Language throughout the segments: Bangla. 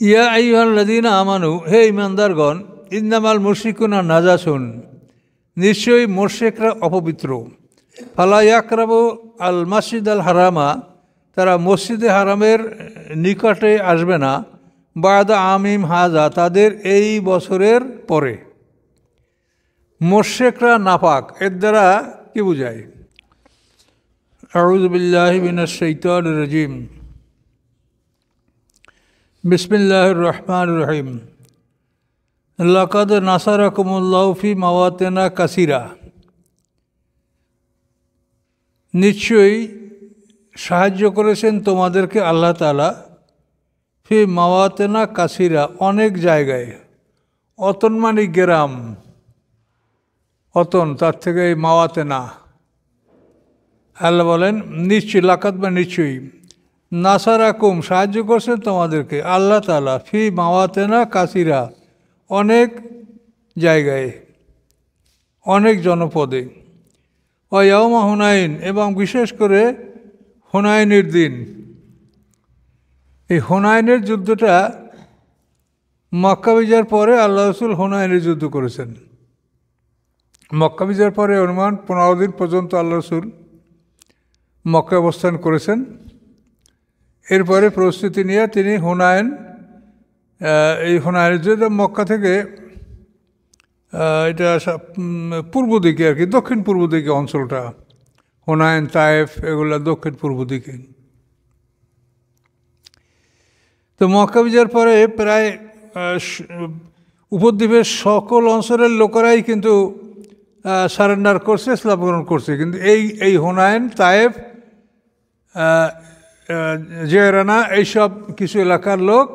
ইয়া আইয়ুহাল্লাযীনা আমানু, হে ঈমানদারগণ, ইন্নামাল মুশরিকুনা নাজাসুন, নিশ্চয়ই মুশরিকরা অপবিত্র। ফালা ইয়াকরাবু আল মাসজিদ আল হারামা, তারা মসজিদে হারামের নিকটে আসবে না। বাদা আমিম হাজা, তাদের এই বছরের পরে। মুশরিকরা নাপাক, এর দ্বারা কি বোঝায়? আউযু বিল্লাহি মিনাশ শাইতানির রাজিম। বিসমিল্লাহির রহমানির রহিম। লাকাদ নাসারাকুমুল্লাহু ফি মাওয়াতিনা কাসীরা, নিশ্চয়ই সাহায্য করেছেন তোমাদেরকে আল্লাহ তাআলা। ফি মাওয়াতিনা কাসীরা, অনেক জায়গায়। অতন মানে গ্রাম, অতন তার থেকে এই মাওয়াতেনা। আল্লাহ বলেন নিশ্চয়ই, লাকাদ বা নিশ্চয়ই, নাসারাকুম সাহায্য করছেন তোমাদেরকে আল্লাহ তাআলা, ফি মাওয়াতেনা কাসীরা, অনেক জায়গায়, অনেক জনপদে। ও ইয়াউমা হুনাইন, এবং বিশেষ করে হুনাইনের দিন। এই হুনাইনের যুদ্ধটা মক্কা বিজয়ের পরে আল্লাহ রাসূল হুনাইনের যুদ্ধ করেছেন। মক্কা বিজয়ের পরে অনুমান 15 দিন পর্যন্ত আল্লাহ রাসূল মক্কায় অবস্থান করেছেন। এরপরে প্রস্তুতি নিয়ে তিনি হুনাইন, এই হুনাইনের যুদ্ধ মক্কা থেকে এটা পূর্ব দিকে আর কি, দক্ষিণ পূর্ব দিকে অঞ্চলটা, হুনাইন, তায়েফ, এগুলো দক্ষিণ পূর্ব দিকে। তো মক্কা বিজয়ের পরে প্রায় উপদ্বীপের সকল অঞ্চলের লোকেরাই কিন্তু সারেন্ডার করছে, ইসলাম গ্রহণ করছে। কিন্তু এই হুনাইন, তায়েফ, জিরানা, এইসব কিছু এলাকার লোক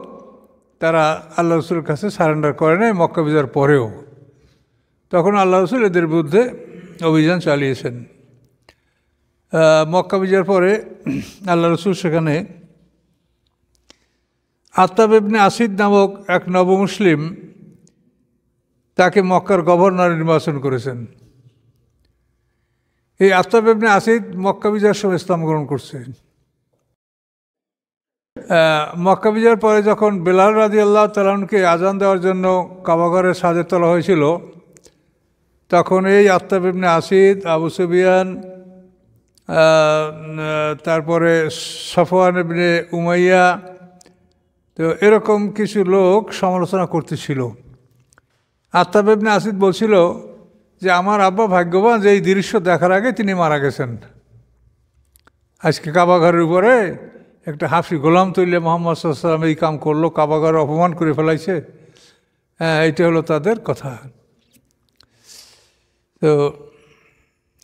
তারা আল্লাহ রসুলের কাছে সারেন্ডার করে নাই মক্কা বিজয়ের পরেও। তখন আল্লাহ রসুল এদের বিরুদ্ধে অভিযান চালিয়েছেন। মক্কা বিজয়ের পরে আল্লাহ রসুল সেখানে আত্তাব ইবনে আসিদ নামক এক নবমুসলিম, তাকে মক্কার গভর্নর নির্বাচন করেছেন। এই আত্তাব ইবনে আসিদ মক্কা বিজয়ের সময় ইসলাম গ্রহণ করছে। মক্কা বিজয়ের পরে যখন বেলাল রাদিয়াল্লাহু তাআলা আনহুকে আজান দেওয়ার জন্য কাবাঘরের ছাদে তোলা হয়েছিল, তখন এই আত্তাব ইবনে আসিদ, আবু সুফিয়ান, তারপরে সফওয়ান ইবনে উমাইয়া, তো এরকম কিছু লোক সমালোচনা করতেছিল। আত্তাব ইবনে আসিদ বলছিল যে আমার আব্বা ভাগ্যবান যে এই দৃশ্য দেখার আগে তিনি মারা গেছেন। আজকে কাবাঘরের উপরে একটা হাফি গোলাম তৈলে মুহাম্মদ সাল্লাল্লাহু আলাইহি ওয়াসাল্লাম এই কাম করলো, কাবাঘর অপমান করে ফেলাইছে। এইটা হলো তাদের কথা। তো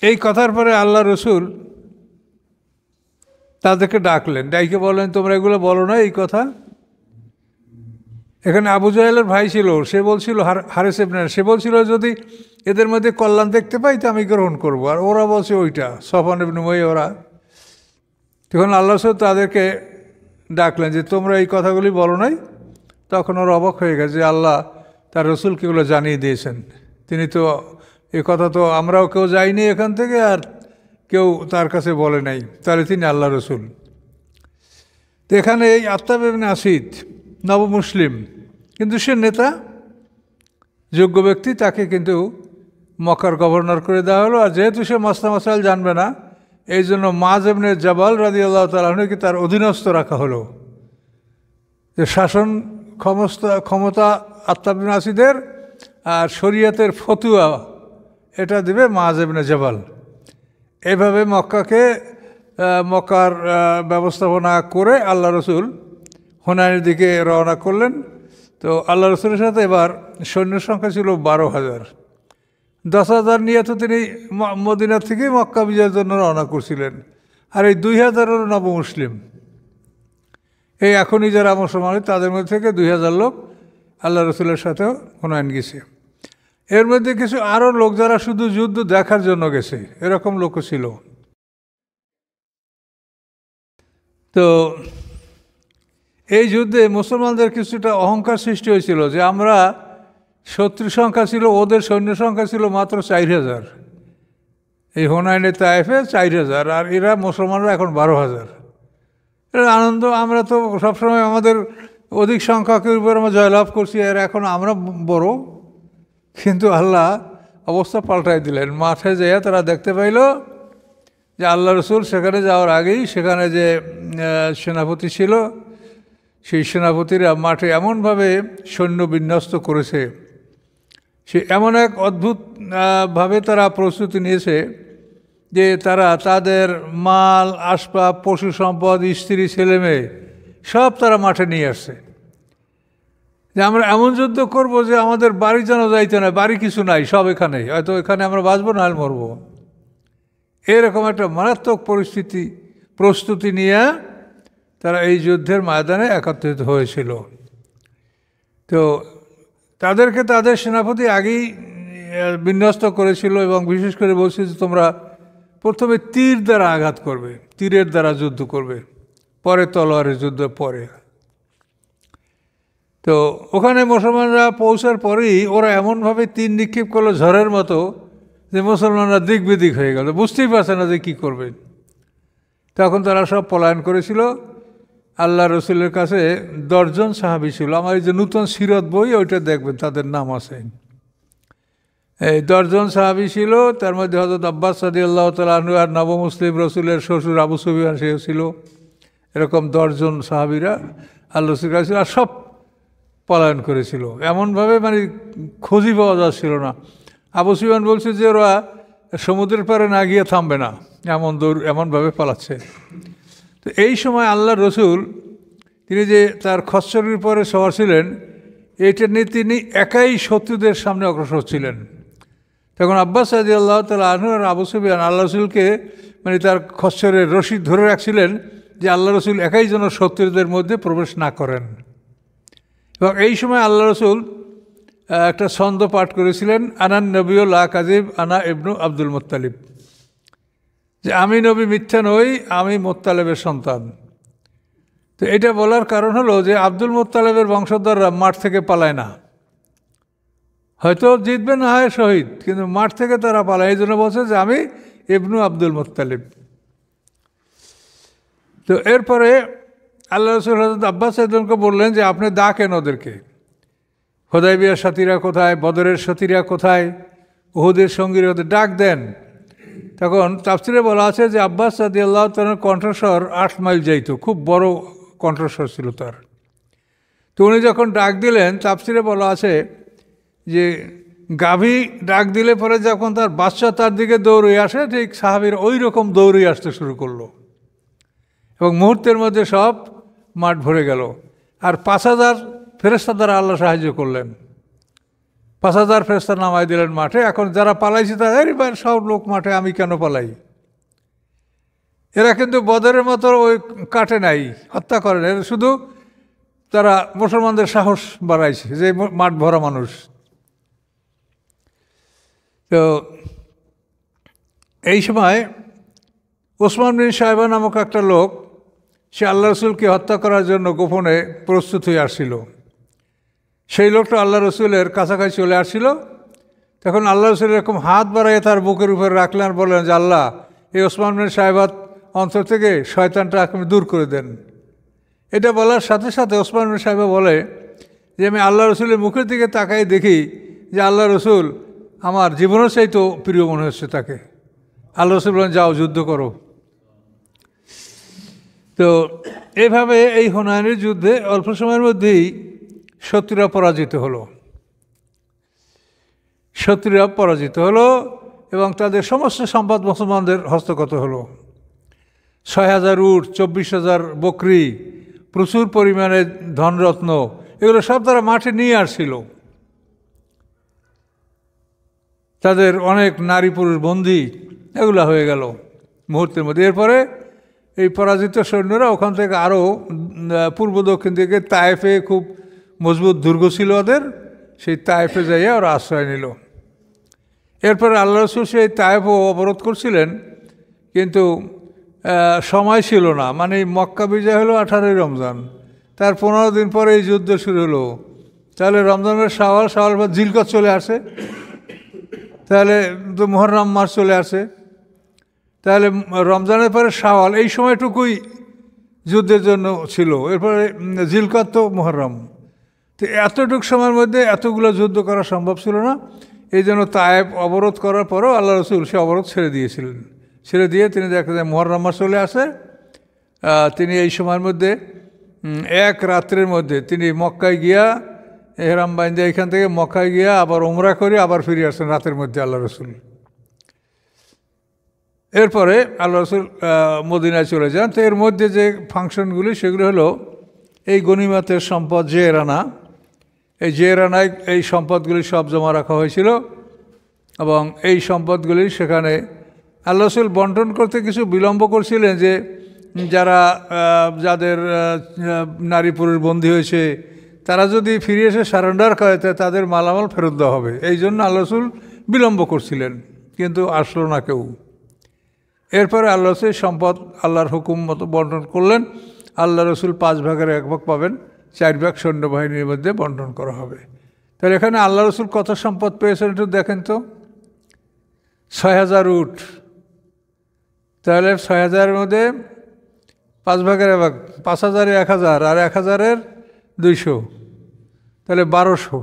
এই কথার পরে আল্লাহ রসুল তাদেরকে ডাকলেন, ডাইকে বললেন তোমরা এগুলো বলো না এই কথা। এখানে আবু জাহেলের ভাই ছিল, সে বলছিল, হারেস ইবনে, সে বলছিল যদি এদের মধ্যে কল্যাণ দেখতে পাই তো আমি গ্রহণ করবো। আর ওরা বলছে ওইটা, সফওয়ান ইবনে উমাইয়া, ওরা। তখন আল্লাহ রাসূল তাদেরকে ডাকলেন যে তোমরা এই কথাগুলি বলো নাই। তখন ওরা অবাক হয়ে গেছে যে আল্লাহ তার রসুলকে এগুলো জানিয়ে দিয়েছেন। তিনি তো এ কথা তো আমরাও কেউ যাইনি এখান থেকে, আর কেউ তার কাছে বলে নাই, তাহলে তিনি আল্লাহ রসুল। তো এখানে এই আত্তাব ইবনে আসিদ নবমুসলিম, কিন্তু সে নেতা, যোগ্য ব্যক্তি, তাকে কিন্তু মক্কার গভর্নর করে দেওয়া হলো। আর যেহেতু সে মাসলা মাসাইল জানবে না, এই জন্য মুআয ইবনে জাবাল রাদিয়াল্লাহু তাআলা আনহুকে তার অধীনস্থ রাখা হলো। যে শাসন ক্ষমতা আত্তাব ইবনে আসিদের, আর শরীয়তের ফতুয়া এটা দিবে মুআয ইবনে জাবাল। এভাবে মক্কার ব্যবস্থাপনা করে আল্লাহ রসুল হুনাইনের দিকে রওনা করলেন। তো আল্লাহ রসুলের সাথে এবার সৈন্য সংখ্যা ছিল 12,000। 10,000 নিয়ে তো তিনি মদিনা থেকে মক্কা বিজয়ের জন্য রওনা করছিলেন। আর এই 2,000 হল নবমুসলিম। এই এখনই যারা মুসলমান তাদের মধ্যে থেকে 2,000 লোক আল্লাহ রসুলের সাথেও হুনাইন গেছে। এর মধ্যে কিছু আরও লোক যারা শুধু যুদ্ধ দেখার জন্য গেছে, এরকম লোকও ছিল। তো এই যুদ্ধে মুসলমানদের কিছুটা অহংকার সৃষ্টি হয়েছিল যে আমরা, শত্রু সংখ্যা ছিল, ওদের সৈন্য সংখ্যা ছিল মাত্র 4,000। এই হুনাইনে তায়েফে 4,000, আর এরা মুসলমানরা এখন 12,000। এর আনন্দ, আমরা তো সবসময় আমাদের অধিক সংখ্যকের উপর আমরা জয়লাভ করছি, আর এখন আমরা বড়। কিন্তু আল্লাহ অবস্থা পাল্টাই দিলেন। মাঠে যেয়ে তারা দেখতে পাইল যে আল্লাহ রসুল সেখানে যাওয়ার আগেই সেখানে যে সেনাপতি ছিল, সেই সেনাপতিরা মাঠে এমনভাবে সৈন্য বিন্যস্ত করেছে, সে এমন এক অদ্ভুত ভাবে তারা প্রস্তুতি নিয়েছে যে তারা তাদের মাল, আসবাব, পশু সম্পদ, স্ত্রী, ছেলে মেয়ে সব তারা মাঠে নিয়ে আসছে, যে আমরা এমন যুদ্ধ করব যে আমাদের বাড়ি যেন যাইতে না, বাড়ি কিছু নাই, সব এখানেই, হয়তো এখানে আমরা বাঁচবো না, মরবো। এরকম একটা মারাত্মক প্রস্তুতি নিয়ে তারা এই যুদ্ধের ময়দানে একত্রিত হয়েছিল। তো তাদেরকে তাদের সেনাপতি আগেই বিন্যস্ত করেছিল এবং বিশেষ করে বলছে যে তোমরা প্রথমে তীর দ্বারা আঘাত করবে, তীরের দ্বারা যুদ্ধ করবে, পরে তলোয়ারের যুদ্ধ পরে। তো ওখানে মুসলমানরা পৌঁছার পরেই ওরা এমনভাবে তীর নিক্ষেপ করলো ঝড়ের মতো যে মুসলমানরা দিক বিদিক হয়ে গেল, বুঝতেই পারছে না যে কী করবে। তখন তারা সব পলায়ন করেছিল। আল্লাহ রসুলের কাছে 10 জন সাহাবী ছিল। আমার এই যে নূতন সিরত বই, ওইটা দেখবেন, তাদের নাম আছে। এই 10 জন সাহাবী ছিল, তার মধ্যে হযরত আব্বাস রাদিয়াল্লাহু তাআলা আনহু আর নব মুসলিম রসুলের শ্বশুর আবু সুফিয়ান সেও ছিল। এরকম 10 জন সাহাবীরা আল্লাহ রসুলের কাছে ছিল, আর সব পলায়ন করেছিল এমনভাবে, মানে খোঁজই পাওয়া যাচ্ছিল না। আবু সুফিয়ান বলছে যে ওরা সমুদ্রের পাড়ে না গিয়ে থামবে না, এমনভাবে পালাচ্ছে। তো এই সময় আল্লাহ রসুল তিনি যে তার খচ্চরের পরে সওয়ার ছিলেন, এইটা নিয়ে তিনি একাই শত্রুদের সামনে অগ্রসর ছিলেন। তখন আব্বাস রাদিয়াল্লাহু তাআলা আনহু আর আবু সুফিয়ান আল্লাহ রসুলকে, মানে তার খচ্চরের রশি ধরে রাখছিলেন যে আল্লাহ রসুল একাই যেন শত্রুদের মধ্যে প্রবেশ না করেন। এবং এই সময় আল্লাহ রসুল একটা ছন্দ পাঠ করেছিলেন, আনান নবীও লা কাযিব আনা ইবনু আব্দুল মুত্তালিব, যে আমি নবী মিথ্যা নই, আমি মুত্তালিবের সন্তান। তো এটা বলার কারণ হলো যে আব্দুল মুত্তালিবের বংশধররা মাঠ থেকে পালায় না, হয়তো জিতবে না হয় শহীদ, কিন্তু মাঠ থেকে তারা পালায়। এই জন্য বলছে যে আমি ইবনু আব্দুল মুত্তালিব। তো এরপরে আল্লাহ রসুল হযরত আব্বাস সাইদকে বললেন যে আপনি ডাকেন ওদেরকে, হুদায়বিয়ার সাথীরা কোথায়, বদরের সাথীরা কোথায়, উহুদের সঙ্গীরা, ওদের ডাক দেন। তখন তাফসিরে বলা আছে যে আব্বাস রাদিয়াল্লাহু তাআলার কণ্ঠস্বর 8 মাইল যাইত, খুব বড় কণ্ঠস্বর ছিল তার। তো উনি যখন ডাক দিলেন, তাফসিরে বলা আছে যে গাভী ডাক দিলে পরে যখন তার বাচ্চা তার দিকে দৌড়ে আসে, ঠিক সাহাবীরা ওই রকম দৌড়ে আসতে শুরু করলো এবং মুহূর্তের মধ্যে সব মাঠ ভরে গেল। আর 5000 ফেরেশতা দ্বারা আল্লাহ সাহায্য করলেন, 5000 ফেরেশতা নামাই দিলেন মাঠে। এখন যারা পালাইছে তাদের এবার সব লোক মাঠে, আমি কেন পালাই। এরা কিন্তু বদরের মতো ওই কাটে নাই, হত্যা করে না, এরা শুধু তারা মুসলমানদের সাহস বাড়াইছে, যে মাঠ ভরা মানুষ। তো এই সময় ওসমান বিন সাহেবা নামক একটা লোক, সে আল্লাহ রসুলকে হত্যা করার জন্য গোপনে প্রস্তুত হয়ে আসছিল। সেই লোকটা আল্লাহ রসুলের কাছাকাছি চলে আসছিল। তখন আল্লাহ রসুল এরকম হাত বাড়াইয়ে তার বুকের উপরে রাখলেন আর বললেন যে আল্লাহ, এই ওসমান বিন সাহেবাত অন্তর থেকে শয়তানটা আপনি দূর করে দেন। এটা বলার সাথে সাথে ওসমান বিন সাহেবা বলে যে আমি আল্লাহ রসুলের মুখের দিকে তাকাই দেখি যে আল্লাহ রসুল আমার জীবনের চাইতেও প্রিয় মনে হচ্ছে তাকে। আল্লাহ রসুল বলেন যাও যুদ্ধ করো। তো এইভাবে এই হুনাইনের যুদ্ধে অল্প সময়ের মধ্যেই শত্রুরা পরাজিত হলো, এবং তাদের সমস্ত সম্পদ মুসলমানদের হস্তগত হলো। 6000 উট, 24,000 বকরি, প্রচুর পরিমাণে ধনরত্ন, এগুলো সব তারা মাঠে নিয়ে আসছিল। তাদের অনেক নারী পুরুষ বন্দী, এগুলো হয়ে গেল মুহূর্তের মধ্যে। এরপরে এই পরাজিত সৈন্যরা ওখান থেকে আরও পূর্ব দক্ষিণ দিকে তায়েফে খুব মজবুত দুর্গ ছিল ওদের, সেই তায়েফে যাইয়া ওরা আশ্রয় নিল। এরপরে আল্লাহ রসুল সেই তায়েফও অবরোধ করছিলেন, কিন্তু সময় ছিল না। মানে মক্কা বিজয় হলো 18ই রমজান, তার 15 দিন পরে এই যুদ্ধ শুরু হলো। তাহলে রমজানের শাওয়াল পর জিলকত চলে আসে, তাহলে তো মুহররম মাস চলে আসে, তাহলে রমজানের পরে শাওয়াল, এই সময়টুকুই যুদ্ধের জন্য ছিল। এরপরে জিলকাত তো মুহররম, তো এতটুকু সময়ের মধ্যে এতগুলো যুদ্ধ করা সম্ভব ছিল না। এই জন্য তায়েফ অবরোধ করার পরেও আল্লাহ রসুল সে অবরোধ ছেড়ে দিয়েছিলেন। ছেড়ে দিয়ে তিনি দেখা যায় মুহররম মাস চলে আসে, তিনি এই সময়ের মধ্যে এক রাত্রের মধ্যে তিনি মক্কায় গিয়া এহরাম বাইন্দা এখান থেকে মক্কায় গিয়া আবার উমরা করে আবার ফিরে আসেন রাতের মধ্যে আল্লাহ রসুল। এরপরে আল্লাহ রসুল মদিনায় চলে যান। তো এর মধ্যে যে ফাংশনগুলি সেগুলো হলো এই গনিমতের সম্পদ জেরানা, এই জেরানায় এই সম্পদগুলি সব জমা রাখা হয়েছিল এবং এই সম্পদগুলি সেখানে আল্লাহ রসুল বন্টন করতে কিছু বিলম্ব করছিলেন, যে যাদের নারী পুরুষ বন্দী হয়েছে তারা যদি ফিরে এসে সারেন্ডার করে তাদের মালামাল ফেরত দেওয়া হবে, এই জন্য আল্লাহ রসুল বিলম্ব করছিলেন, কিন্তু আসলো না কেউ। এরপরে আল্লাহ রসুল সম্পদ আল্লাহর হুকুম মতো বন্টন করলেন। আল্লাহ রসুল 5 ভাগের 1 ভাগ পাবেন, 4 ভাগ সৈন্যবাহিনীর মধ্যে বন্টন করা হবে। তাহলে এখানে আল্লাহ রসুল কত সম্পদ পেয়েছেন একটু দেখেন তো। 6000 উট, তাহলে 6000-এর মধ্যে 5 ভাগের 1 ভাগ, 5000-এ 1000 আর 1000-এর 200, তাহলে 1200।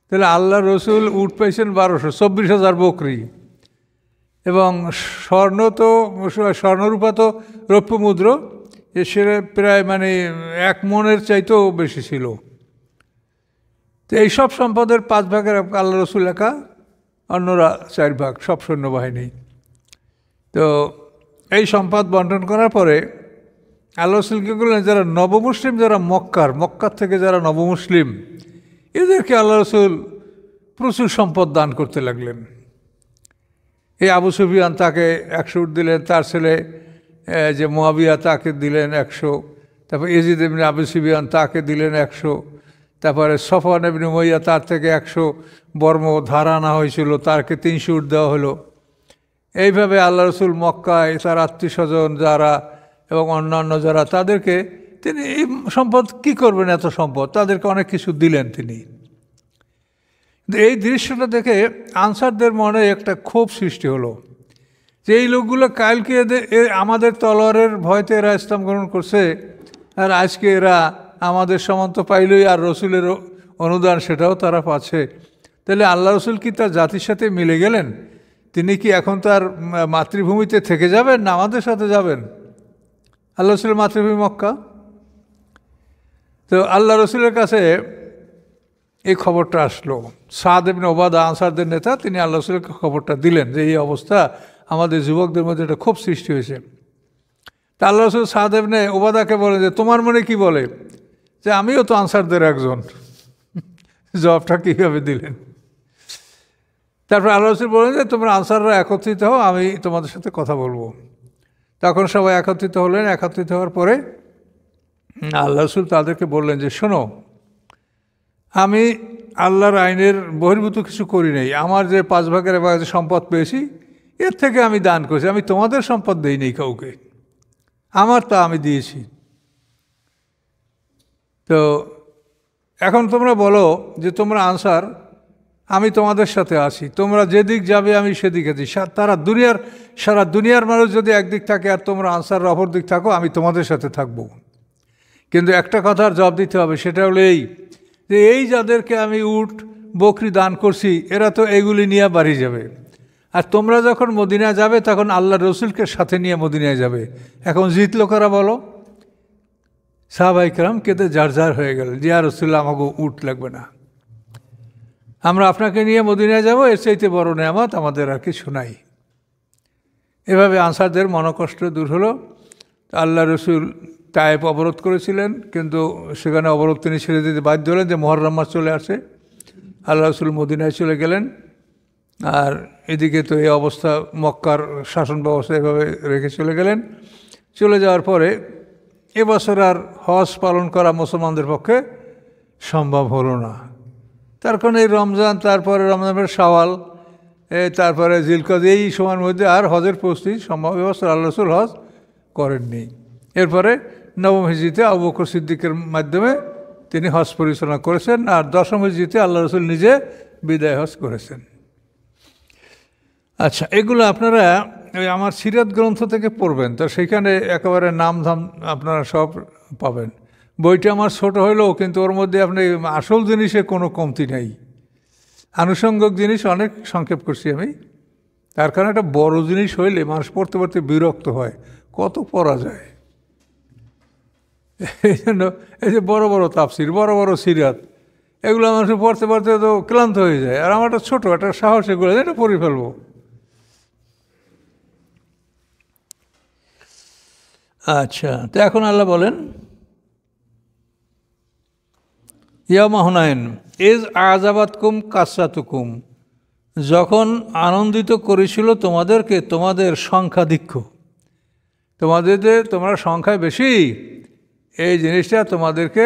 তাহলে আল্লাহ রসুল উট পেয়েছেন 1200, 24,000 বকরি। এবং স্বর্ণরূপা তো রৌপ্য মুদ্র, এসে প্রায় মানে 1 মণের চাইতেও বেশি ছিল। তো এইসব সম্পদের 5 ভাগের আল্লাহ রসুল একা, অন্যরা 4 ভাগ, সব সৈন্যবাহিনী। তো এই সম্পদ বন্টন করার পরে আল্লাহ রসুল কী করলেন, যারা নবমুসলিম, যারা মক্কার থেকে যারা নবমুসলিম, এদেরকে আল্লাহ রসুল প্রচুর সম্পদ দান করতে লাগলেন। এই আবু সুফিয়ান তাকে 100 উট দিলেন, তার ছেলে যে মুয়াবিয়া তাকে দিলেন 100, তারপর ইয়াজিদ ইবনে আবু সুফিয়ান তাকে দিলেন 100, তারপরে সফওয়ান ইবনে উমাইয়া তার থেকে 100 বর্ম ধার আনা হয়েছিল, তাকে 300 উট দেওয়া হলো। এইভাবে আল্লাহ রসুল মক্কায় তার আত্মীয় স্বজন যারা এবং অন্যান্য যারা, তাদেরকে তিনি এই সম্পদ কী করবেন, এত সম্পদ, তাদেরকে অনেক কিছু দিলেন তিনি। এই দৃশ্যটা দেখে আনসারদের মনে একটা ক্ষোভ সৃষ্টি হলো, যে এই লোকগুলো কালকে আমাদের তলোয়ারের ভয়তে এরা ইসলাম গ্রহণ করছে, আর আজকে এরা আমাদের সামন্ত পাইলই আর রসুলের অনুদান সেটাও তারা পাচ্ছে। তাহলে আল্লাহ রসুল কি তার জাতির সাথে মিলে গেলেন? তিনি কি এখন তার মাতৃভূমিতে থেকে যাবেন, না আমাদের সাথে যাবেন? আল্লাহ রসুলের মাতৃভূমি মক্কা। তো আল্লাহ রসুলের কাছে এই খবরটা আসলো। সাদ ইবনে ওবাদা, আনসারদের নেতা, তিনি আল্লাহ রসুলকে খবরটা দিলেন যে এই অবস্থা, আমাদের যুবকদের মধ্যে একটা ক্ষোভ সৃষ্টি হয়েছে। তা আল্লাহ রসুল সাদ ইবনে ওবাদাকে বলেন যে তোমার মনে কি বলে, যে আমিও তো আনসারদের একজন। জবাবটা কীভাবে দিলেন? তারপর আল্লাহ রসুল বলেন যে তোমরা আনসাররা একত্রিত হও, আমি তোমাদের সাথে কথা বলবো। তখন সবাই একত্রিত হলেন। একত্রিত হওয়ার পরে আল্লাহ রসুল তাদেরকে বললেন যে শোনো, আমি আল্লাহর আইনের বহির্ভূত কিছু করি নাই। আমার যে 5 ভাগের 1 ভাগ সম্পদ পেয়েছি, এর থেকে আমি দান করেছি, আমি তোমাদের সম্পদ দেই নেই কাউকে, আমার তা আমি দিয়েছি। তো এখন তোমরা বলো যে তোমরা আনসার, আমি তোমাদের সাথে আছি, তোমরা যেদিক যাবে আমি সেদিক আছি। সারা দুনিয়ার মানুষ যদি একদিক থাকে আর তোমরা আনসাররা অপর দিক থাকো, আমি তোমাদের সাথে থাকবো। কিন্তু একটা কথার জবাব দিতে হবে, সেটা হলো এই যে এই যাদেরকে আমি উট বকরি দান করছি, এরা তো এগুলি নিয়ে বাড়ি যাবে, আর তোমরা যখন মদিনায় যাবে তখন আল্লাহ রসুলকে সাথে নিয়ে মদিনায় যাবে। এখন জিতলো কারা বলো? সাহাবায়ে কেরাম কেঁদে জারজার হয়ে গেল, ইয়া রাসূলুল্লাহ, আমাকে উট লাগবে না, আমরা আপনাকে নিয়ে মদিনায় যাব, এর চাইতে বড় নেয়ামত আমাদের আর কিছু নাই। এভাবে আনসারদের মনোকষ্ট দূর হলো। আল্লাহ রসুল তায়েফ অবরোধ করেছিলেন, কিন্তু সেখানে অবরোধ তিনি ছেড়ে দিতে বাধ্য হলেন, যে মুহররম মাস চলে আসে। আল্লাহ রসুল মদিনায় চলে গেলেন। আর এদিকে তো এই অবস্থা, মক্কার শাসন ব্যবস্থা এভাবে রেখে চলে গেলেন। চলে যাওয়ার পরে এবছর আর হজ পালন করা মুসলমানদের পক্ষে সম্ভব হলো না। তার কারণে এই রমজান, তারপরে রমজানের শাওয়াল, তারপরে জিলকদ, এই সময়ের মধ্যে আর হজের প্রস্তুতি সম্ভব, এবছর আল্লাহ রসুল হজ করেননি। এরপরে নবম হিজরিতে আবু বকর সিদ্দিকের মাধ্যমে তিনি হজ পরিচালনা করেছেন, আর 10ম হিজরিতে আল্লাহ রসুল নিজে বিদায় হজ করেছেন। আচ্ছা, এগুলো আপনারা ওই আমার সিরাত গ্রন্থ থেকে পড়বেন, তো সেখানে একেবারে নাম ধাম আপনারা সব পাবেন। বইটা আমার ছোট হইলেও কিন্তু ওর মধ্যে আপনি আসল জিনিসে কোনো কমতি নেই, আনুষঙ্গিক জিনিস অনেক সংক্ষেপ করছি আমি। তার কারণে একটা বড় জিনিস হইলে মানুষ পড়তে পড়তে বিরক্ত হয়, কত পড়া যায়। এই জন্য এই যে বড় বড় তাফসির, বড় বড় সিরাত, এগুলো মানুষ পড়তে পড়তে তো ক্লান্ত হয়ে যায়। আর আমার একটা ছোটো একটা সাহস, এগুলো এটা পড়ে ফেলবো। আচ্ছা, তো এখন আল্লাহ বলেন ইয়ামা হুনাইন ইজ আযাবাতকুম কাসরাতুকুম, যখন আনন্দিত করেছিল তোমাদেরকে তোমাদের সংখ্যাধিক্য, তোমরা সংখ্যায় বেশি, এই জিনিসটা তোমাদেরকে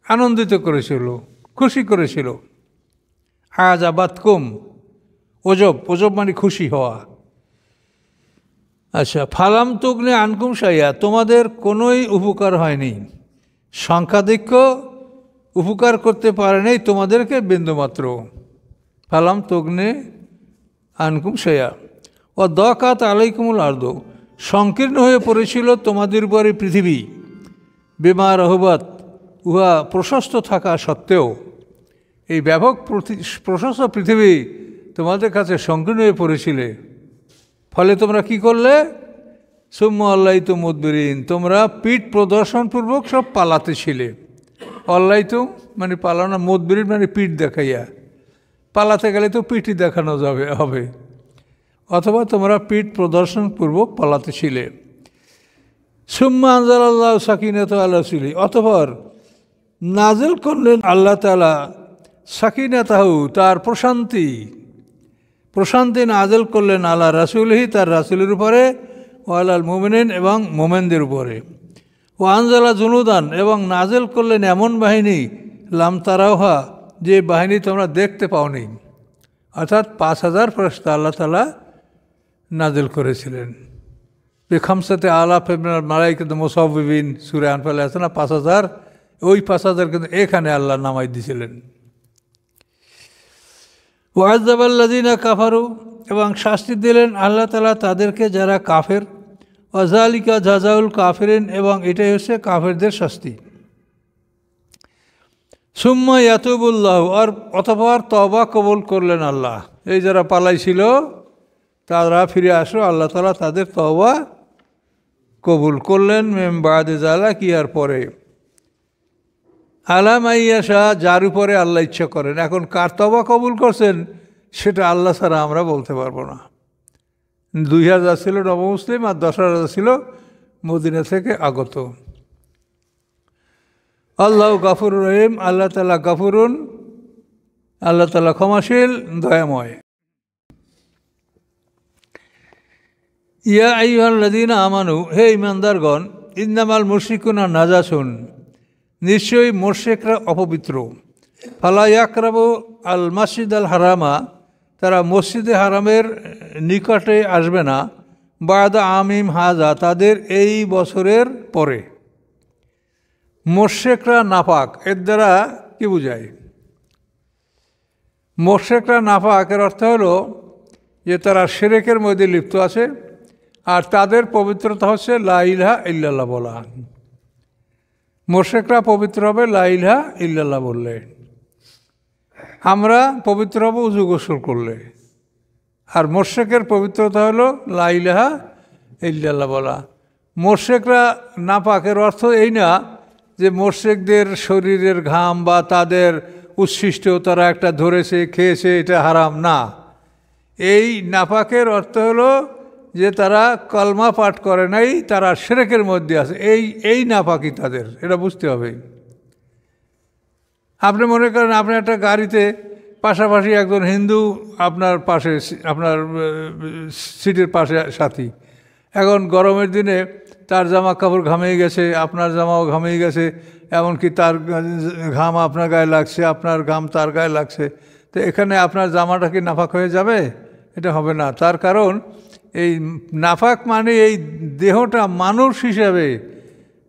আনন্দিত করেছিল, খুশি করেছিল। আযাবাতকুম ওজব মানে খুশি হওয়া। আচ্ছা, ফালাম তুগনি আনকুম শাইয়া, তোমাদের কোনোই উপকার হয়নি, সংখ্যাধিক্য উপকার করতে পারে নাই তোমাদেরকে বিন্দুমাত্র। ফালাম তুগনি আনকুম শাইয়া ও দাকাত আলাইকুমুল আরদ, সংকীর্ণ হয়ে পড়েছিল তোমাদের উপরে পৃথিবী, বিমা রহবাত, উহা প্রশস্ত থাকা সত্ত্বেও। এই ব্যাপক প্রশস্ত পৃথিবী তোমাদের কাছে সংকীর্ণ হয়ে পড়েছিলে, ফলে তোমরা কি করলে? সুম্মা আল্লাহ তো মুদবিরিন, তোমরা পিঠ প্রদর্শনপূর্বক সব পালাতে ছিলে। আল্লাহ তো মানে পালানো, মুদবিরিন মানে পিঠ দেখাইয়া, পালাতে গেলে তো পিঠই দেখানো হবে, অথবা তোমরা পিঠ প্রদর্শনপূর্বক পালাতে ছিলে। সুম্মা আনজালাল্লাহু সাকিনাতাহু আলা রাসূলি, অতঃপর নাজিল করলেন আল্লাহ তাআলা সাকিনাতাহু, তার প্রশান্তি নাজিল করলেন আলা রাসূলিহি, তার রাসূলের উপরে, ও আলাল মুমিনিন, এবং মোমেনদের উপরে। ও আনজালা জুনুদান, এবং নাজিল করলেন এমন বাহিনী, লাম তারাওহা, যে বাহিনী তোমরা দেখতে পাওনি। অর্থাৎ 5000 ফেরেশতা আল্লাহ তাআলা নাজিল করেছিলেন। খামসাতে আলাফ মিনাল মালাইকাতি মুসাওবিবিন, সূরা আনফালে আছে না 5000, ওই 5000 কিন্তু এখানে আল্লাহ নামাই দিয়েছিলেন। ওয়াযাবাল্লাযিনা কাফারু, এবং শাস্তি দিলেন আল্লাহ তাআলা তাদেরকে যারা কাফের। ওয়াযালিকা জাযাউল কাফিরিন, এবং এটাই হচ্ছে কাফেরদের শাস্তি। সুম্মা ইয়াতুবুল্লাহু, আর অতঃপর তওবা কবুল করলেন আল্লাহ। এই যারা পালাইছিল তারা ফিরে আসলো, আল্লাহ তাআলা তাদের তওবা কবুল করলেন। মিন বাদি যালিকা, আর পরে, আলা মাইয়াশা, যার উপরে আল্লাহ ইচ্ছা করেন। এখন কার তওবা কবুল করছেন সেটা আল্লাহ ছাড়া আমরা বলতে পারবো না। 2000 ছিল নবমুসলিম, আর 10,000 ছিল মদিনা থেকে আগত। আল্লাহ গাফুর রহিম, আল্লাহ তাআলা গাফুরুন, আল্লাহ তাআলা ক্ষমাশীল, দয়াময়। ইয়া আইয়ুহাল্লাযীনা আমানু, হে ঈমানদারগণ, ইন্নামাল মুশরিকুনা নাজাসুন, নিশ্চয়ই মুশরিকরা অপবিত্র। ফালা ইয়াকরাবু আল মাসজিদ আল হারামা, তারা মসজিদে হারামের নিকটে আসবে না। বাদা আমিম হাজা, তাদের এই বছরের পরে। মুশরিকরা নাপাক, এর দ্বারা কি বোঝায়? মুশরিকরা নাপাক এর অর্থ হলো যে তারা শিরকের মধ্যে লিপ্ত আছে, আর তাদের পবিত্রতা হচ্ছে লা ইলাহা ইল্লাল্লাহ বলা। মুশরিকরা পবিত্র হবে লা ইলাহা ইল্লাল্লাহ বললে, আমরা পবিত্র হব উযু গোসল করলে। আর মুশরিকের পবিত্রতা হলো লা ইলাহা ইল্লাল্লাহ বলা। মুশরিকরা নাপাকের অর্থ এই না যে মুশরিকদের শরীরের ঘাম বা তাদের উচ্ছিষ্ট তারা একটা ধরেছে খেয়েছে, এটা হারাম না। এই নাপাকের অর্থ হলো যে তারা কলমা পাঠ করে নাই, তারা শিরকের মধ্যে আছে, এই নাপাকি তাদের, এটা বুঝতে হবে। আপনি মনে করেন আপনি একটা গাড়িতে পাশাপাশি একজন হিন্দু আপনার পাশে, আপনার সিটের পাশে সাথী। এখন গরমের দিনে তার জামা কাপড় ঘামিয়ে গেছে, আপনার জামাও ঘামিয়ে গেছে, এমনকি তার ঘাম আপনার গায়ে লাগছে, আপনার ঘাম তার গায়ে লাগছে। তো এখানে আপনার জামাটা কি নাপাক হয়ে যাবে? এটা হবে না। তার কারণ এই নাপাক মানে এই দেহটা মানুষ হিসাবে,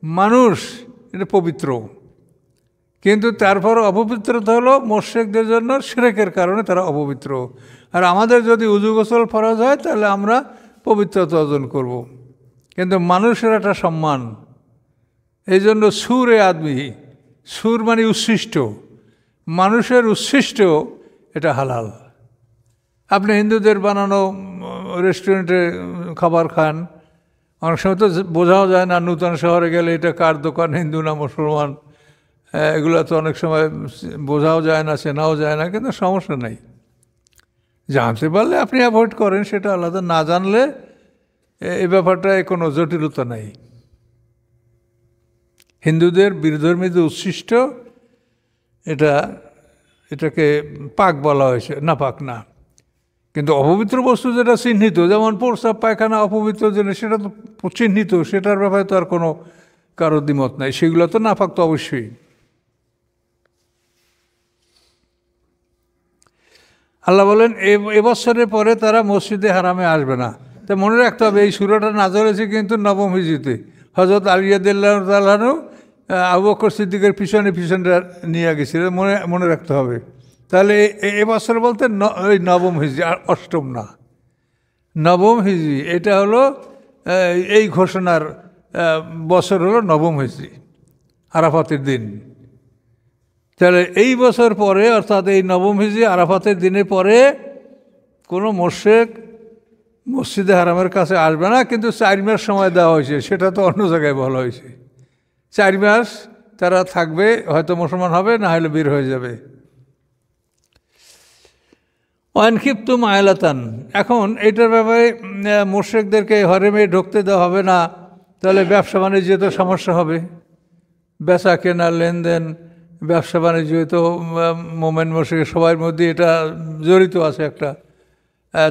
মানুষ এটা পবিত্র, কিন্তু তারপর অপবিত্রতা হলো মুশরিকদের জন্য শিরকের কারণে তারা অপবিত্র। আর আমাদের যদি উযু গোসল ফরজ হয় তাহলে আমরা পবিত্রতা অর্জন করব। কিন্তু মানুষের একটা সম্মান, এই জন্য সুরে আদমি, সুর মানে উচ্ছিষ্ট, মানুষের উচ্ছিষ্ট এটা হালাল। আপনি হিন্দুদের বানানো রেস্টুরেন্টে খাবার খান, অনেক সময় তো বোঝাও যায় না নূতন শহরে গেলে এটা কার দোকান, হিন্দু না মুসলমান, এগুলো তো অনেক সময় বোঝাও যায় না, চেনাও যায় না, কিন্তু সমস্যা নেই। জানতে পারলে আপনি অ্যাভয়েড করেন, সেটা আলাদা। না জানলে এই ব্যাপারটায় কোনো জটিলতা নেই। হিন্দুদের বীরধর্মীদের উচ্ছিষ্ট এটাকে পাক বলা হয়েছে, না পাক না। কিন্তু অপবিত্র বস্তু যেটা চিহ্নিত, যেমন প্রস্রাব পায়খানা অপবিত্র জিনিস, সেটা তো চিহ্নিত, সেটার ব্যাপারে তো আর কোনো কারো দ্বিমত নাই, সেগুলো তো নাপাক তো অবশ্যই। আল্লাহ বলেন এবছরের পরে তারা মসজিদে হারামে আসবে না। তা মনে রাখতে হবে এই সূরাটা নাযিল হয়েছে কিন্তু নবম হিজরিতে। হযরত আলী রাদিয়াল্লাহু তাআলা আনহু আবু বকর সিদ্দিকের পিছনে নিয়ে গেছিলেন, মনে রাখতে হবে। তাহলে এবছর বলতে ওই নবম হিজরি, আর অষ্টম না, নবম হিজরি। এটা হলো এই ঘোষণার বছর হলো নবম হিজরি, আরাফাতের দিন। তাহলে এই বছর পরে, অর্থাৎ এই নবম হিজরি আরাফাতের দিনের পরে কোনো মুশরিক মসজিদে হারামের কাছে আসবে না। কিন্তু 4 মাস সময় দেওয়া হয়েছে, সেটা তো অন্য জায়গায় বলা হয়েছে। 4 মাস তারা থাকবে, হয়তো মুসলমান হবে, না হলে বের হয়ে যাবে। ওয়ানখিফতুম আয়লাতান, এখন এটার ব্যাপারে মুশরিকদেরকে হরেমে ঢুকতে দেওয়া হবে না, তাহলে ব্যবসা বাণিজ্য তো সমস্যা হবে। বেচা কেনা, লেনদেন, ব্যবসা বাণিজ্য তো মোমেন মুশরিক সবার মধ্যে এটা জড়িত আছে একটা,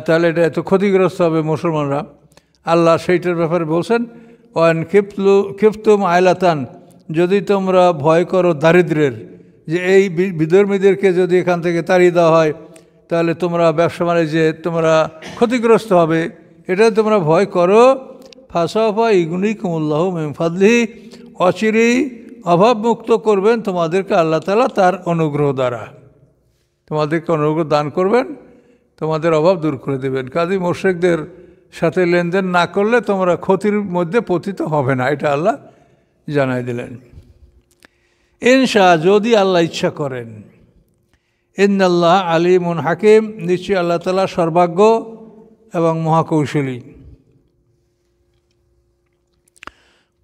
তাহলে এটা এত ক্ষতিগ্রস্ত হবে মুসলমানরা। আল্লাহ সেইটার ব্যাপারে বলছেন খিফতুম আয়লাতান, যদি তোমরা ভয় করো দারিদ্রের, যে এই বিধর্মীদেরকে যদি এখান থেকে তাড়িয়ে দেওয়া হয় তাহলে তোমরা ব্যবসা বাণিজ্যে তোমরা ক্ষতিগ্রস্ত হবে, এটা তোমরা ভয় করো। ফাসাফা ইগনিকুমুল্লাহু মিন ফাদলিহি, অচিরেই অভাবমুক্ত করবেন তোমাদেরকে আল্লাহ তাআলা তার অনুগ্রহ দ্বারা, তোমাদেরকে অনুগ্রহ দান করবেন, তোমাদের অভাব দূর করে দেবেন। কাজী মুশরিকদের সাথে লেনদেন না করলে তোমরা ক্ষতির মধ্যে পতিত হবে না, এটা আল্লাহ জানাই দিলেন। ইনশা, যদি আল্লাহ ইচ্ছা করেন। ইন্নাল্লাহ আলিমুন হাকিম, নিশ্চয়ই আল্লাহ তাআলা সর্বাজ্ঞ এবং মহাকৌশলী।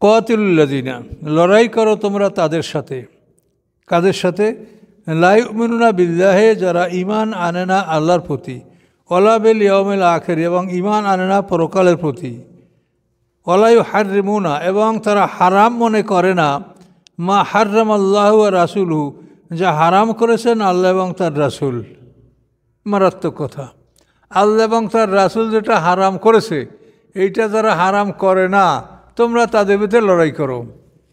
কাতিলুল্লাযিনা, লড়াই করো তোমরা তাদের সাথে। কাদের সাথে? লা ইউমিনুনা বিল্লাহি, যারা ঈমান আনে না আল্লাহর প্রতি, ওয়ালা বিল ইয়াউমিল আখির, এবং ঈমান আনে না পরকালের প্রতি, ওয়ালা ইউহাররিমুনা, এবং তারা হারাম মনে করে না, মা হাররামাল্লাহু ওয়া রাসূলুহু, যা হারাম করেছেন আল্লাহ এবং তার রাসূল। মারাত্মক কথা। আল্লাহ এবং তার রাসূল যেটা হারাম করেছে, এইটা যারা হারাম করে না, তোমরা তাদের ভিতরে লড়াই করো।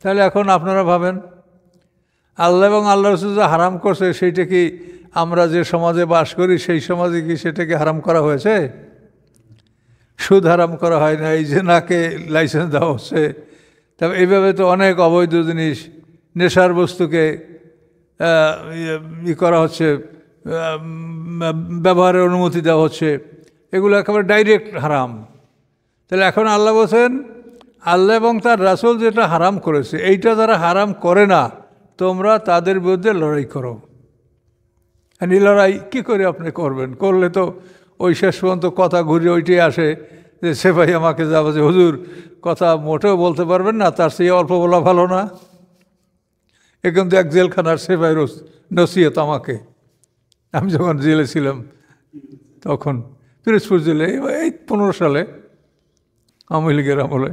তাহলে এখন আপনারা ভাবেন, আল্লাহ এবং আল্লাহ রাসূল যা হারাম করছে, সেইটা কি আমরা যে সমাজে বাস করি সেই সমাজে কি সেটাকে হারাম করা হয়েছে? সুদ হারাম করা হয় না, এই জেনাকে লাইসেন্স দেওয়া হচ্ছে। তবে এইভাবে তো অনেক অবৈধ জিনিস, নেশার বস্তুকে করা হচ্ছে, ব্যবহারের অনুমতি দেওয়া হচ্ছে, এগুলো একেবারে ডাইরেক্ট হারাম। তাহলে এখন আল্লাহ বলছেন আল্লাহ এবং তার রাসূল যেটা হারাম করেছে, এইটা যারা হারাম করে না, তোমরা তাদের বিরুদ্ধে লড়াই করো। এই লড়াই কী করে আপনি করবেন? করলে তো ওই শেষ পর্যন্ত কথা ঘুরে ওইটাই আসে যে সেফাই আমাকে যাবো যে হুজুর কথা মোটেও বলতে পারবেন না, তার চেয়ে অল্প বলা ভালো না। এ কিন্তু এক জেলখানার সেফাই নসিহত আমাকে, আমি যখন জেলে ছিলাম তখন, পিরোজপুর জেলে, এই 15 সালে আওয়ামী লীগের আমলে।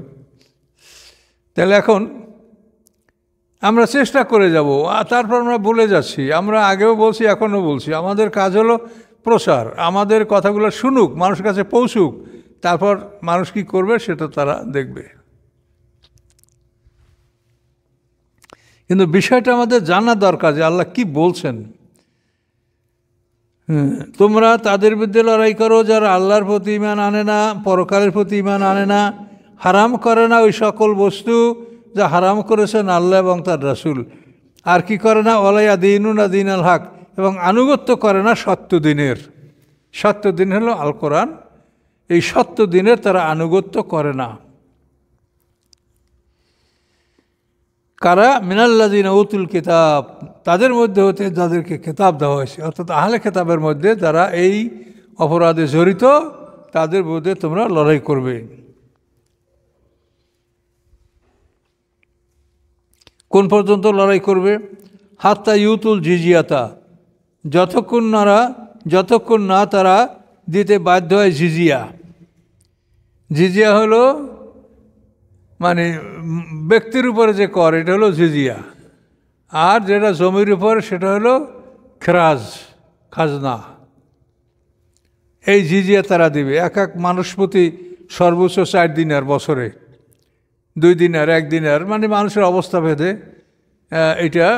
তাহলে এখন আমরা চেষ্টা করে যাব, আর তারপর আমরা বলে যাচ্ছি, আমরা আগেও বলছি এখনও বলছি, আমাদের কাজ হলো প্রচার, আমাদের কথাগুলো শুনুক, মানুষের কাছে পৌঁছুক, তারপর মানুষ কি করবে সেটা তারা দেখবে। কিন্তু বিষয়টা আমাদের জানা দরকার যে আল্লাহ কি বলছেন। তোমরা তাদের বিরুদ্ধে লড়াই করো যারা আল্লাহর প্রতি ঈমান আনে না, পরকালের প্রতি ঈমান আনে না, হারাম করে না ওই সকল বস্তু যা হারাম করেছেন আল্লাহ এবং তার রাসূল, আর কি করে না? ওয়ালা ইয়াদিনুনা দীনাল হক, এবং আনুগত্য করে না সত্য দিনের। সত্য দিন হলো আল কোরআন এই সত্য দিনের তারা আনুগত্য করে না। কারা? মিনাল্লাযিনা উতুল কিতাব, তাদের মধ্যে হতে যাদেরকে কিতাব দেওয়া হয়েছে, অর্থাৎ আহলে কিতাবের মধ্যে যারা এই অপরাধে জড়িত, তাদের বিরুদ্ধে তোমরা লড়াই করবে। কোন পর্যন্ত লড়াই করবে? হাত্তা ইউতুল জিজিয়াতা, যতক্ষণ না তারা দিতে বাধ্য হয় জিজিয়া। জিজিয়া হলো মানে ব্যক্তির উপরে যে কর, এটা হলো জিজিয়া। আর যেটা জমির উপর সেটা হলো খাজনা। এই জিজিয়া তারা দিবে। এক এক মানুষ প্রতি সর্বোচ্চ 4 দিনার, বছরে 2 দিনার, 1 দিনার, মানে মানুষের অবস্থা ভেদে এটা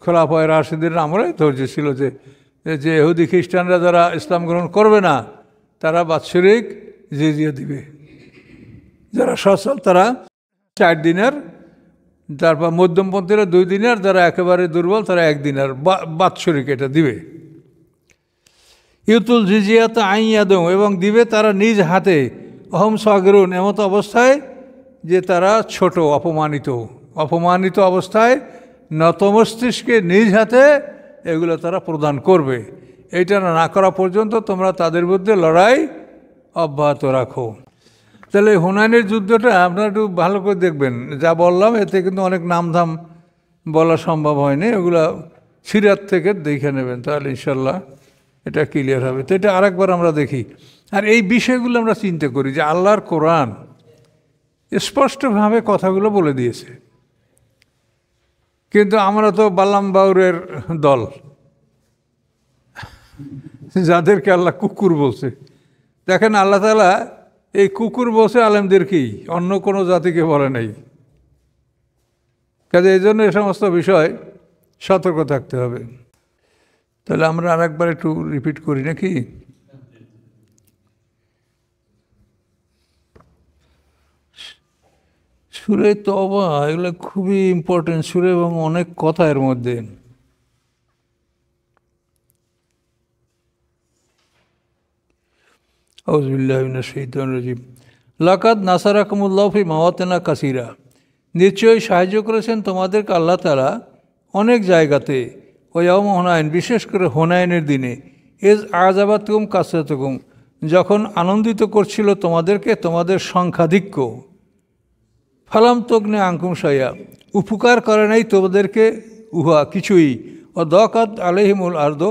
খোলাফায়ে রাশিদের আমলে ধৈর্য ছিল যে ইহুদি খ্রিস্টানরা যারা ইসলাম গ্রহণ করবে না তারা বাৎসরিক জিজিয়া দিবে। যারা সচ্ছল তারা 4 দিনার, তারপর মধ্যমপন্থীরা 2 দিনার, যারা একেবারে দুর্বল তারা 1 দিনার বাৎসরিক এটা দিবে। ইউতুল জিজিয়াতা আইয়াদম, এবং দিবে তারা নিজ হাতে, অহম সাগরুন, এমত অবস্থায় যে তারা ছোট, অপমানিত অবস্থায় নত মস্তিষ্কে নিজ হাতে এগুলো তারা প্রদান করবে। এইটা না করা পর্যন্ত তোমরা তাদের বিরুদ্ধে লড়াই অব্যাহত রাখো। তাহলে হুনাইনের যুদ্ধটা আপনারা একটু ভালো করে দেখবেন। যা বললাম এতে কিন্তু অনেক নামধাম বলা সম্ভব হয়নি, এগুলা সিরাত থেকে দেখে নেবেন, তাহলে ইনশাল্লাহ এটা ক্লিয়ার হবে। তো এটা আরেকবার আমরা দেখি। আর এই বিষয়গুলো আমরা চিন্তা করি যে আল্লাহর কোরআন স্পষ্টভাবে কথাগুলো বলে দিয়েছে, কিন্তু আমরা তো বাল্লাম বাউরের দল, যাদেরকে আল্লাহ কুকুর বলছে। দেখেন আল্লাহ তাআলা এই কুকুর বলছে আলেমদেরকেই, অন্য কোনো জাতিকে বলে নাই। কাজে এই জন্য এ সমস্ত বিষয় সতর্ক থাকতে হবে। তাহলে আমরা আরেকবার একটু রিপিট করি নাকি? সূরা তওবা এগুলো খুবই ইম্পর্টেন্ট সূরা এবং অনেক কথা এর মধ্যে। আউযু বিল্লাহি মিনাশ শাইতানির রাজিম। লাকাদ নাসারাকুমুল্লাহু ফি মাওয়াতিনা কাসীরা, নিশ্চয়ই সাহায্য করেছেন তোমাদেরকে আল্লাহ তাআলা অনেক জায়গাতে। ওয়া ইয়াউমা হুনাইন, বিশেষ করে হুনাইনের দিনে। ইজ আযাবাতুকুম কাসরাতুকুম, যখন আনন্দিত করছিল তোমাদেরকে তোমাদের সংখ্যাধিক্য। ফালাম তগনে আনকুম শাইয়া, উপকার করে নাই তোমাদেরকে উহা কিছুই। ও দাকাত আলাইহিমুল আরদ,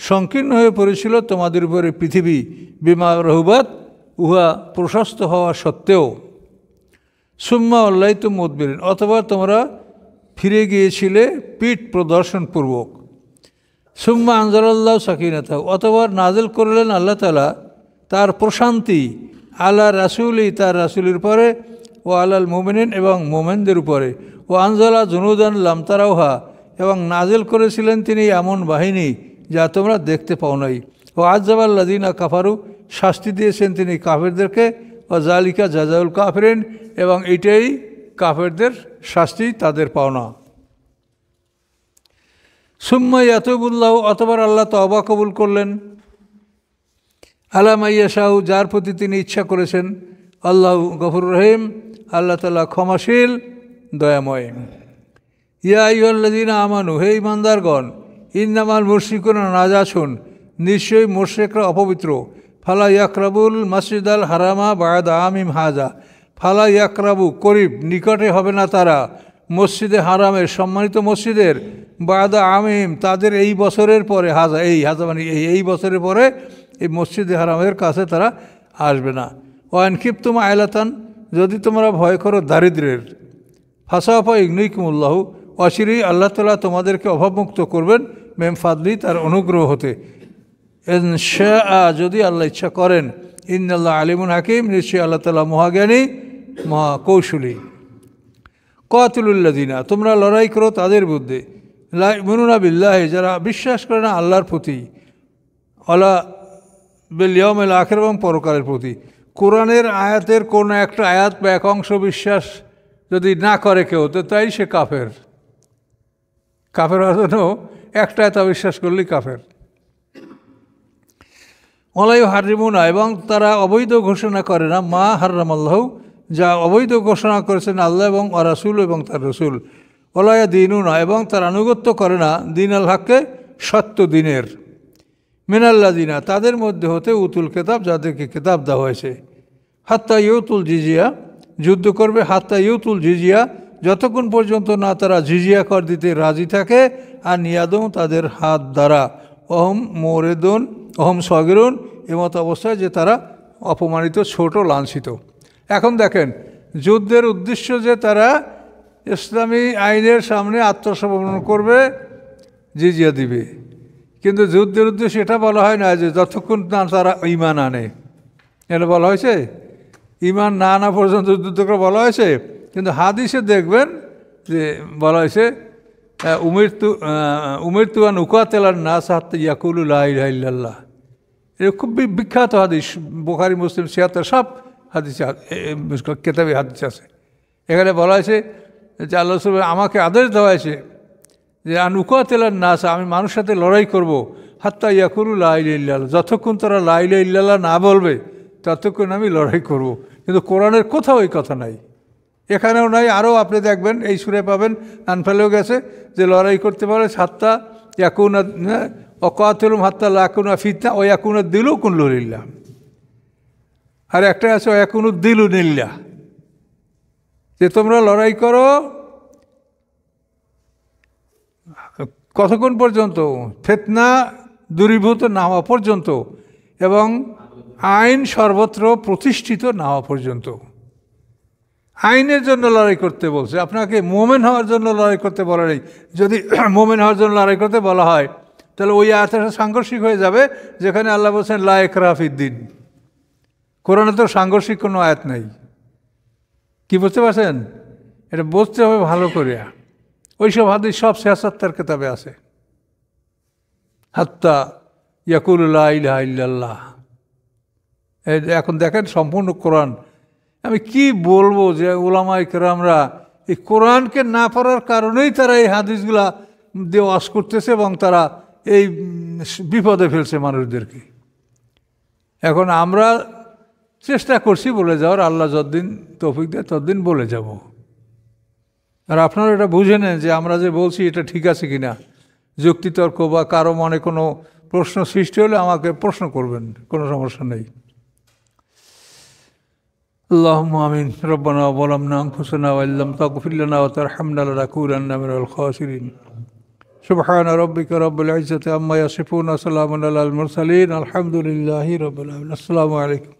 সংকীর্ণ হয়ে পড়েছিল তোমাদের উপরে পৃথিবী। বিমা রহুবাত, উহা প্রশস্ত হওয়া সত্ত্বেও। সুম্মা ওয়াল্লাইতুম মুদবিরিন, অথবা তোমরা ফিরে গিয়েছিলে পিঠ প্রদর্শনপূর্বক। সুম্মা আনজালাল্লাহু সাকিনাতাহু, অথবা নাজিল করলেন আল্লাহ তাআলা তার প্রশান্তি, আলা রাসূলি, তার রাসূলের পরে, ও আলাল মুমিনিন, এবং মোমেনদের উপরে। ও আনজালা জুনুদান লাম তারাউহা, এবং নাজিল করেছিলেন তিনি এমন বাহিনী যা তোমরা দেখতে পাও নাই। ও আযযাবাল্লাযিনা কাফারু, শাস্তি দিয়েছেন তিনি কাফেরদেরকে। ও জালিকা জাযাউল কাফিরিন, এবং এটাই কাফেরদের শাস্তি, তাদের পাওনা। সুম্মা ইয়াতুবুল্লাহু, অতঃপর আল্লাহ তওবা কবুল করলেন। আলা মাইয়াশাউ, যার প্রতি তিনি ইচ্ছা করেছেন। আল্লাহু গফুরুর রহিম, আল্লাহ তাআলা ক্ষমাশীল দয়াময়। ইয়া আইয়ুহাল্লাযীনা আমানু, হে ঈমানদারগণ, ইন্নামাল মুশরিকুনা নাজাসুন, নিশ্চয়ই মুশরিকরা অপবিত্র। ফালা ইয়াকরাবুল মাসজিদাল হারামা বা'দা আমিম হাজা, ফালা ইয়াকরাবু, করিব, নিকটে হবে না তারা, মসজিদে হারামের, সম্মানিত মসজিদের, বা'দা আমিম, তাদের এই বছরের পরে, হাজা মানে এই বছরের পরে এই মসজিদে হারামের কাছে তারা আসবে না। ওয়ান খিফতুম আইলাতান, যদি তোমরা ভয় করো দারিদ্রের, ফাসাফা ইগনিকুমুল্লাহু, অচিরেই আল্লাহ তাআলা তোমাদেরকে অভাবমুক্ত করবেন, মেম ফাদলি, তার অনুগ্রহ হতে। ইনশাআ, যদি আল্লাহ ইচ্ছা করেন। ইন্নাল্লাহ আলিমুন হাকিম, নিশ্চয়ই আল্লাহ তাআলা মহাজ্ঞানী, মহাকৌশলী। কাতিলুল্লাযিনা, তোমরা লড়াই করো তাদের বিরুদ্ধে, লা ইউমিনুনা বিল্লাহি, যারা বিশ্বাস করে না আল্লাহর প্রতি, ওয়ালা বিল ইয়াউমিল আখির, এবং পরকালের প্রতি। কোরআনের আয়াতের কোনো একটা আয়াত বা এক অংশ বিশ্বাস যদি না করে কেউ, তো তাই সে কাফের। কাফের হওয়ার জন্য একটা আয়াত বিশ্বাস করলেই কাফের। ওয়ালাই হারিমুনা, এবং তারা অবৈধ ঘোষণা করে না মা হারাম আল্লাহ, যা অবৈধ ঘোষণা করেছেন আল্লাহ এবং রাসূল এবং তার রসুল। ওলায়া দিনুনা, এবং তার আনুগত্য করে না দিন আল হককে, সত্য দিনের, মিনাল্লা দিনা, তাদের মধ্যে হতে উতুল কেতাব, যাদেরকে কেতাব দেওয়া হয়েছে। হাত্তা ইউতুল জিজিয়া, যুদ্ধ করবে, হাত্তা ইউতুল জিজিয়া, যতক্ষণ পর্যন্ত না তারা জিজিয়া কর দিতে রাজি থাকে, আর নিয়াদম, তাদের হাত দ্বারা, অহম মোরেদুন অহম সগিরুন, এমত অবস্থায় যে তারা অপমানিত, ছোট, লাঞ্ছিত। এখন দেখেন, যুদ্ধের উদ্দেশ্য যে তারা ইসলামী আইনের সামনে আত্মসমর্পণ করবে, জিজিয়া দিবে, কিন্তু যুদ্ধের উদ্দেশ্য এটা বলা হয় না যে যতক্ষণ না তারা ঈমান আনে। এটা বলা হয়েছে, ঈমান না আনা পর্যন্ত যুদ্ধ করে বলা হয়েছে। কিন্তু হাদিসে দেখবেন যে বলা হয়েছে উমিরতু আন উকাতিলান নাস হাত্তা ইয়াকুলু লা ইলাহা ইল্লাল্লাহ। এটা খুব বিখ্যাত হাদিস, বুখারী মুসলিম সিয়াতে সব হাদিসে, কেতাবে হাদিস আছে। এখানে বলা হয়েছে যে আল্লাহ রাসূল আমাকে আদেশ দেওয়া হয়েছে যে আন উকাতিলান নাস, আমি মানুষের সাথে লড়াই করব, হাত্তা ইয়াকুলু লা ইলাহা ইল্লাল্লাহ, যতক্ষণ তারা লা ইলাহা ইল্লাল্লাহ না বলবে ততক্ষণ আমি লড়াই করব। কিন্তু কোরআনের কোথাও এই কথা নাই, এখানেও নাই। আরও আপনি দেখবেন এই সুরে পাবেন, আনফালেও গেছে যে লড়াই করতে পারে, হাত্তা ইয়াকুনা অকাতুলুম হাত্তা লা ইয়াকুনা ফিতনা ও ইয়াকুনা দিলু কুল্লু লিল্লাহ। আর একটা আছে ইয়াকুনু দিলু নিল্লাহ, যে তোমরা লড়াই করো কতক্ষণ পর্যন্ত, ফিতনা দূরীভূত না হওয়া পর্যন্ত, এবং আইন সর্বত্র প্রতিষ্ঠিত না হওয়া পর্যন্ত। আইনের জন্য লড়াই করতে বলছে, আপনাকে মোমেন হওয়ার জন্য লড়াই করতে বলা নেই। যদি মোমেন হওয়ার জন্য লড়াই করতে বলা হয় তাহলে ওই আয়াতটা সাংঘর্ষিক হয়ে যাবে, যেখানে আল্লাহ বলছেন লা ইকরাহা ফিদ্দিন। কোরআনে তো সাংঘর্ষিক কোনো আয়াত নেই। কি বুঝতে পারছেন? এটা বুঝতে হবে ভালো করে। ওইসব হাদিস সব সিয়াসাত্তার কিতাবে আছে, হাত্তা ইয়াকুলু লা ইলাহা ইল্লাল্লাহ। এখন দেখেন সম্পূর্ণ কোরআন। আমি কি বলবো যে উলামায়ে কেরামরা এই কোরআনকে না পড়ার কারণেই তারা এই হাদিসগুলা দিয়ে ওয়াজ করতেছে, এবং তারা এই বিপদে ফেলছে মানুষদেরকে। এখন আমরা চেষ্টা করছি বলে যাওয়ার, আল্লাহ যতদিন তৌফিক দেয় ততদিন বলে যাব। আর আপনারা এটা বুঝে নেন যে আমরা যে বলছি এটা ঠিক আছে কিনা। যুক্তিতর্ক বা কারো মনে কোনো প্রশ্ন সৃষ্টি হলে আমাকে প্রশ্ন করবেন, কোনো সমস্যা নেই। اللهم آمين. ربنا ظلمنا أنفسنا وإن لم تغفر لنا وترحمنا لنكونن من الخاسرين. سبحان ربك رب العزة عما يصفون وسلام على المرسلين. الحمد لله رب العالمين. السلام عليكم.